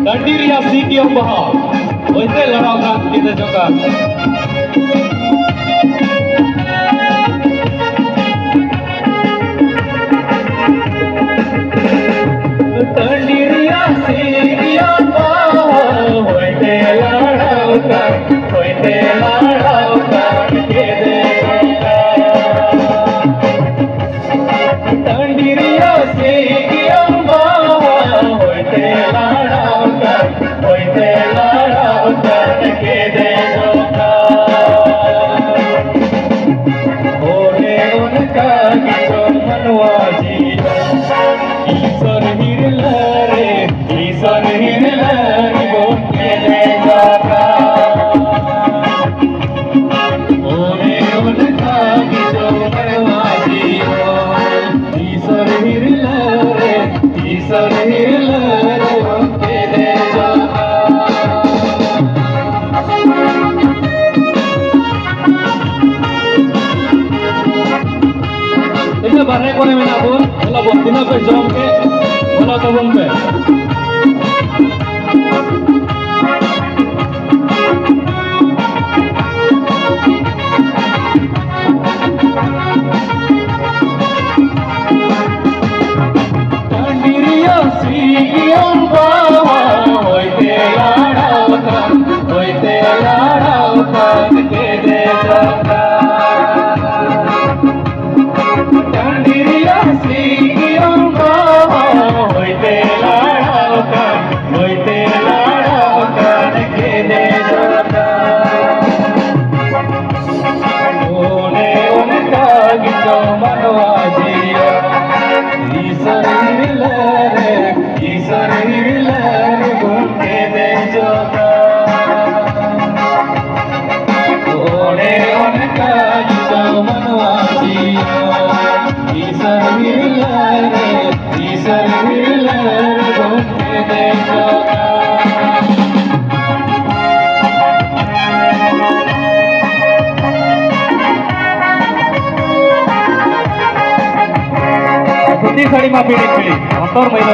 Dandiria City of Bahar. Oite laraga kita joka. Dandiria City of Bahar. Oite laraga kita joka. Dandiria City of Bahar. Oite laraga kita joka. Ore unka kicho manwaji. Isor hirlare bonke de joka. Ore unka kicho manwaji. Isor hirlare bonke de joka. Ini barang kau ni mana pun, kalau buat tina pe jom ke, mana tu pun pe. Dandiria City of Bahar, oite lara ke de joka. Dandiria City of Bahar, oite lara ke de joka. One unka kicho manwaji. Isor hirlare bonke de joka. One unka kicho manwaji. Isor hirlare bonke de joka. Putih sari ma pilih, motor mau itu